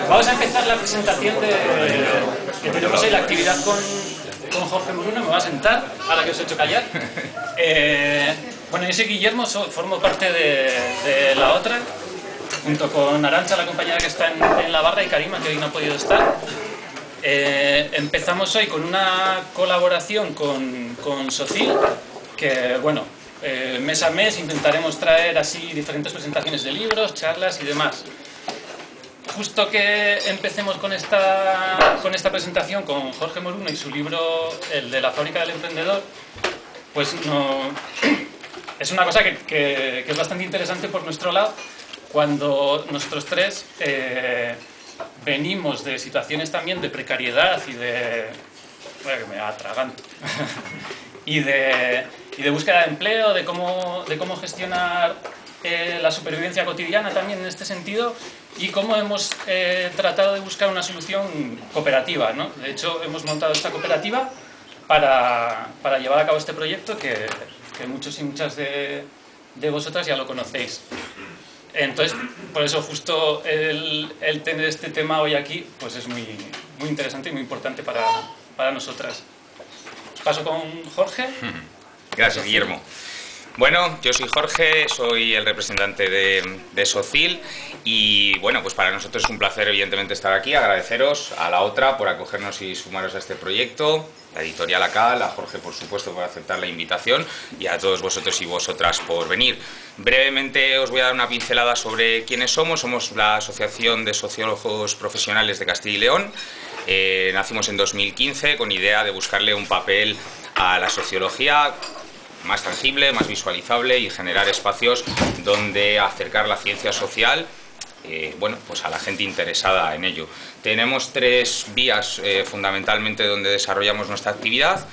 Vamos a empezar la presentación de que tenemos hoy, la actividad con Jorge Moruno. Me voy a sentar, ahora que os he hecho callar. Bueno, yo soy Guillermo, formo parte de la otra, junto con Arantxa, la compañera que está en la barra, y Karima, que hoy no ha podido estar. Empezamos hoy con una colaboración con Socil, que, bueno, mes a mes intentaremos traer así diferentes presentaciones de libros, charlas y demás. Justo que empecemos con esta presentación con Jorge Moruno y su libro, el de la fábrica del emprendedor, pues no, es una cosa que es bastante interesante por nuestro lado, cuando nosotros tres venimos de situaciones también de precariedad y de... Bueno, que me atraganto. y de búsqueda de empleo, de cómo gestionar la supervivencia cotidiana también en este sentido, y cómo hemos tratado de buscar una solución cooperativa, ¿no? De hecho, hemos montado esta cooperativa para llevar a cabo este proyecto que muchos y muchas de vosotras ya lo conocéis. Entonces, por eso justo el tener este tema hoy aquí pues es muy interesante y muy importante para nosotras. Os paso con Jorge. Gracias, Guillermo. Bueno, yo soy Jorge, soy el representante de Socil y bueno, pues para nosotros es un placer evidentemente estar aquí, agradeceros a la otra por acogernos y sumaros a este proyecto, la editorial ACAL, a Jorge por supuesto por aceptar la invitación y a todos vosotros y vosotras por venir. Brevemente os voy a dar una pincelada sobre quiénes somos. Somos la Asociación de Sociólogos Profesionales de Castilla y León. Nacimos en 2015 con idea de buscarle un papel a la sociología más tangible, más visualizable y generar espacios donde acercar la ciencia social bueno, pues a la gente interesada en ello. Tenemos tres vías fundamentalmente donde desarrollamos nuestra actividad.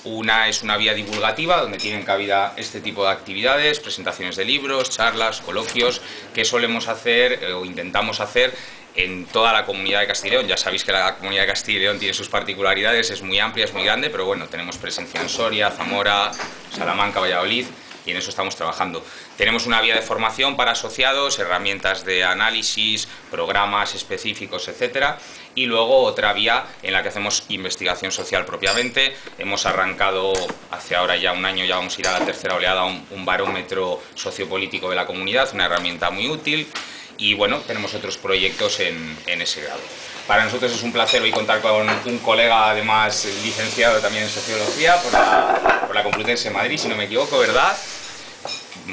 Una es una vía divulgativa, donde tienen cabida este tipo de actividades, presentaciones de libros, charlas, coloquios, que solemos hacer o intentamos hacer en toda la comunidad de Castilla y León. Ya sabéis que la comunidad de Castilla y León tiene sus particularidades, es muy amplia, es muy grande, pero bueno, tenemos presencia en Soria, Zamora, Salamanca, Valladolid, y en eso estamos trabajando. Tenemos una vía de formación para asociados, herramientas de análisis, programas específicos, etcétera, y luego otra vía en la que hacemos investigación social propiamente. Hemos arrancado hace ahora ya un año, ya vamos a ir a la tercera oleada, un barómetro sociopolítico de la comunidad, una herramienta muy útil. Y bueno, tenemos otros proyectos en ese grado. Para nosotros es un placer hoy contar con un colega, además licenciado también en Sociología por la Complutense de Madrid, si no me equivoco, ¿verdad?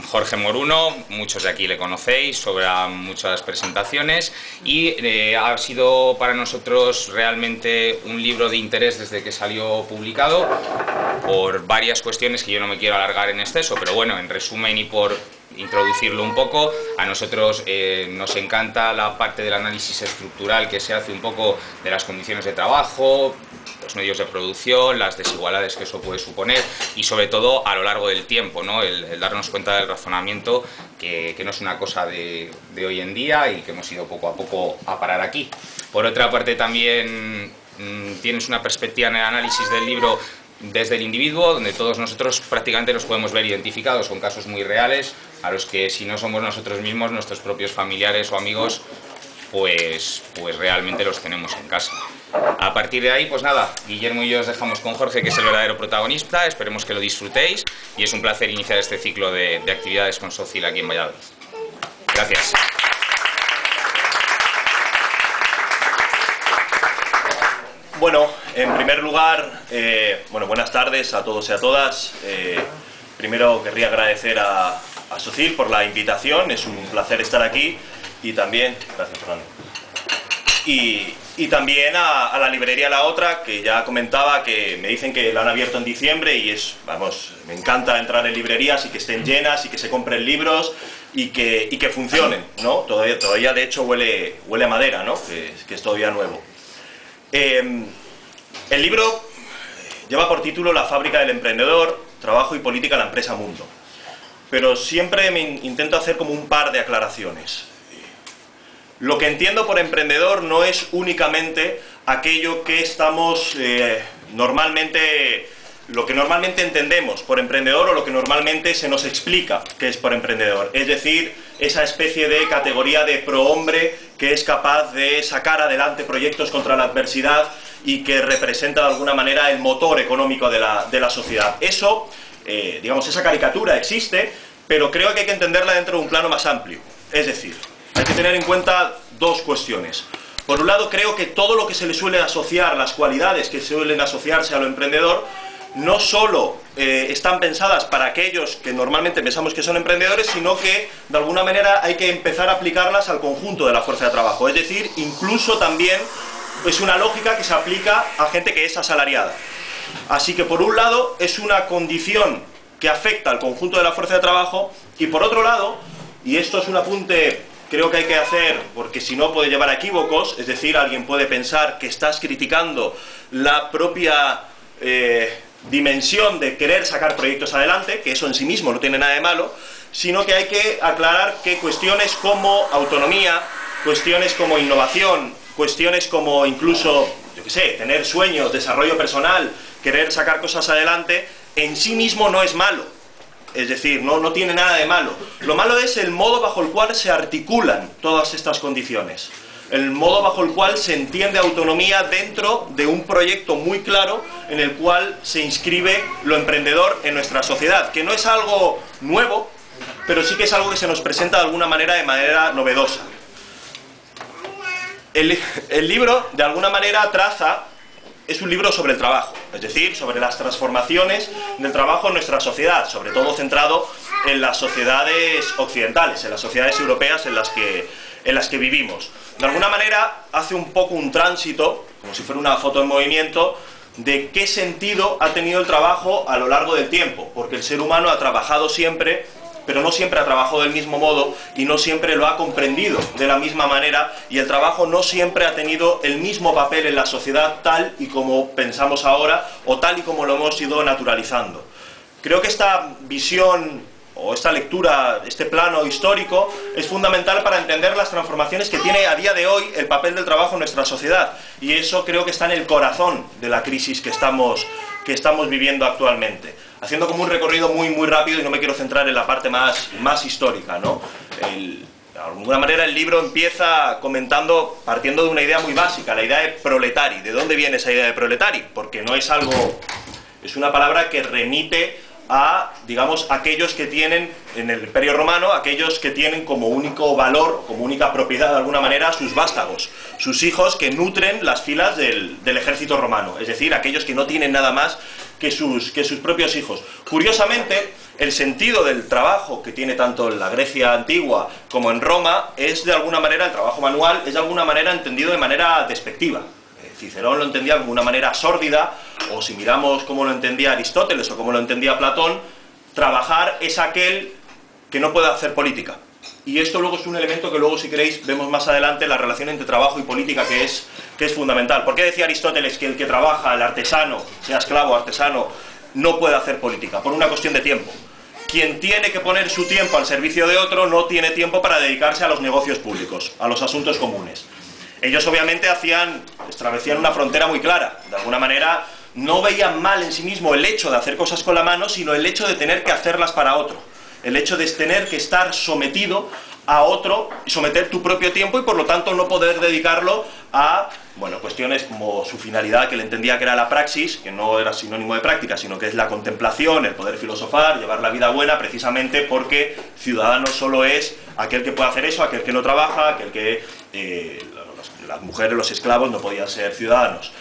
Jorge Moruno, muchos de aquí le conocéis, sobre muchas presentaciones, y ha sido para nosotros realmente un libro de interés desde que salió publicado, por varias cuestiones que yo no me quiero alargar en exceso, pero bueno, en resumen y por introducirlo un poco, a nosotros nos encanta la parte del análisis estructural que se hace un poco de las condiciones de trabajo, los medios de producción, las desigualdades que eso puede suponer y sobre todo a lo largo del tiempo, ¿no? El darnos cuenta del razonamiento que no es una cosa de hoy en día y que hemos ido poco a poco a parar aquí. Por otra parte también tienes una perspectiva en el análisis del libro desde el individuo, donde todos nosotros prácticamente nos podemos ver identificados con casos muy reales, a los que si no somos nosotros mismos, nuestros propios familiares o amigos, pues realmente los tenemos en casa. A partir de ahí, pues nada, Guillermo y yo os dejamos con Jorge, que es el verdadero protagonista, esperemos que lo disfrutéis y es un placer iniciar este ciclo de actividades con Socil aquí en Valladolid. Gracias. Bueno, en primer lugar, buenas tardes a todos y a todas. Primero querría agradecer a Socil por la invitación, es un placer estar aquí y también, gracias Fernando, y también a la librería La Otra, que ya comentaba que me dicen que la han abierto en diciembre y me encanta entrar en librerías y que estén llenas y que se compren libros y que funcionen, ¿no? Todavía de hecho huele a madera, ¿no? Que es todavía nuevo. El libro lleva por título La fábrica del emprendedor, trabajo y política en la empresa Mundo. Pero siempre me intento hacer como un par de aclaraciones. Lo que entiendo por emprendedor no es únicamente aquello que estamos normalmente lo que normalmente entendemos por emprendedor o lo que normalmente se nos explica que es por emprendedor. Es decir, esa especie de categoría de prohombre que es capaz de sacar adelante proyectos contra la adversidad y que representa de alguna manera el motor económico de la sociedad. Eso, digamos, esa caricatura existe, pero creo que hay que entenderla dentro de un plano más amplio. Es decir, hay que tener en cuenta dos cuestiones. Por un lado, creo que todo lo que se le suele asociar, las cualidades que suelen asociarse a lo emprendedor, no solo están pensadas para aquellos que normalmente pensamos que son emprendedores, sino que de alguna manera hay que empezar a aplicarlas al conjunto de la fuerza de trabajo. Es decir, incluso también es una lógica que se aplica a gente que es asalariada. Así que por un lado es una condición que afecta al conjunto de la fuerza de trabajo, y por otro lado, y esto es un apunte creo que hay que hacer, porque si no puede llevar a equívocos, es decir, alguien puede pensar que estás criticando la propia dimensión de querer sacar proyectos adelante, que eso en sí mismo no tiene nada de malo, sino que hay que aclarar que cuestiones como autonomía, cuestiones como innovación, cuestiones como incluso, yo qué sé, tener sueños, desarrollo personal, querer sacar cosas adelante, en sí mismo no es malo. Es decir, no tiene nada de malo. Lo malo es el modo bajo el cual se articulan todas estas condiciones. El modo bajo el cual se entiende autonomía dentro de un proyecto muy claro en el cual se inscribe lo emprendedor en nuestra sociedad, que no es algo nuevo, pero sí que es algo que se nos presenta de alguna manera novedosa. El libro, de alguna manera, es un libro sobre el trabajo, es decir, sobre las transformaciones del trabajo en nuestra sociedad, sobre todo centrado en las sociedades occidentales, en las sociedades europeas en las que vivimos. De alguna manera hace un poco un tránsito, como si fuera una foto en movimiento, de qué sentido ha tenido el trabajo a lo largo del tiempo, porque el ser humano ha trabajado siempre, pero no siempre ha trabajado del mismo modo y no siempre lo ha comprendido de la misma manera, y el trabajo no siempre ha tenido el mismo papel en la sociedad tal y como pensamos ahora o tal y como lo hemos ido naturalizando. Creo que esta visión o esta lectura, este plano histórico, es fundamental para entender las transformaciones que tiene a día de hoy el papel del trabajo en nuestra sociedad, y eso creo que está en el corazón de la crisis que estamos viviendo actualmente. Haciendo como un recorrido muy rápido, y no me quiero centrar en la parte más histórica, ¿no? De alguna manera el libro empieza partiendo de una idea muy básica, la idea de proletari. ¿De dónde viene esa idea de proletari? Porque no es algo, es una palabra que remite a, digamos, aquellos que tienen, en el Imperio Romano, aquellos que tienen como único valor, como única propiedad de alguna manera, sus vástagos, sus hijos que nutren las filas del ejército romano, es decir, aquellos que no tienen nada más que sus propios hijos. Curiosamente, el sentido del trabajo que tiene tanto en la Grecia antigua como en Roma es de alguna manera, el trabajo manual, es de alguna manera entendido de manera despectiva. Cicerón lo entendía como una manera sórdida, o si miramos cómo lo entendía Aristóteles o cómo lo entendía Platón, trabajar es aquel que no puede hacer política. Y esto luego es un elemento que luego, si queréis, vemos más adelante, la relación entre trabajo y política, que es fundamental. ¿Por qué decía Aristóteles que el que trabaja, el artesano, sea esclavo o artesano, no puede hacer política? Por una cuestión de tiempo. Quien tiene que poner su tiempo al servicio de otro no tiene tiempo para dedicarse a los negocios públicos, a los asuntos comunes. Ellos obviamente establecían una frontera muy clara. De alguna manera no veían mal en sí mismo el hecho de hacer cosas con la mano, sino el hecho de tener que hacerlas para otro. El hecho de tener que estar sometido a otro, someter tu propio tiempo y por lo tanto no poder dedicarlo a, bueno, cuestiones como su finalidad, que él entendía que era la praxis, que no era sinónimo de práctica, sino que es la contemplación, el poder filosofar, llevar la vida buena, precisamente porque ciudadano solo es aquel que puede hacer eso, aquel que no trabaja, aquel que las mujeres, los esclavos no podían ser ciudadanos.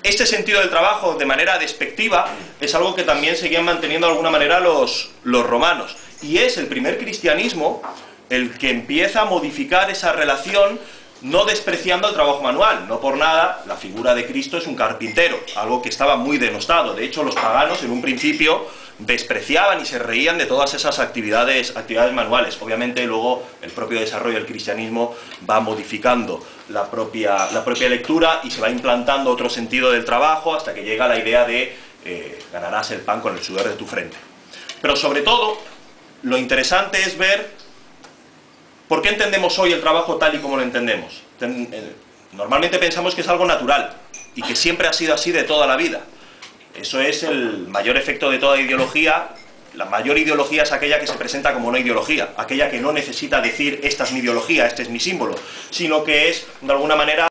Este sentido del trabajo de manera despectiva es algo que también seguían manteniendo de alguna manera los romanos, y es el primer cristianismo el que empieza a modificar esa relación, no despreciando el trabajo manual. No por nada la figura de Cristo es un carpintero, algo que estaba muy denostado. De hecho, los paganos en un principio despreciaban y se reían de todas esas actividades manuales. Obviamente luego el propio desarrollo del cristianismo va modificando la propia lectura y se va implantando otro sentido del trabajo hasta que llega la idea de ganarás el pan con el sudor de tu frente. Pero sobre todo, lo interesante es ver por qué entendemos hoy el trabajo tal y como lo entendemos. Normalmente pensamos que es algo natural y que siempre ha sido así de toda la vida. Eso es el mayor efecto de toda ideología. La mayor ideología es aquella que se presenta como una ideología, aquella que no necesita decir esta es mi ideología, este es mi símbolo, sino que es, de alguna manera,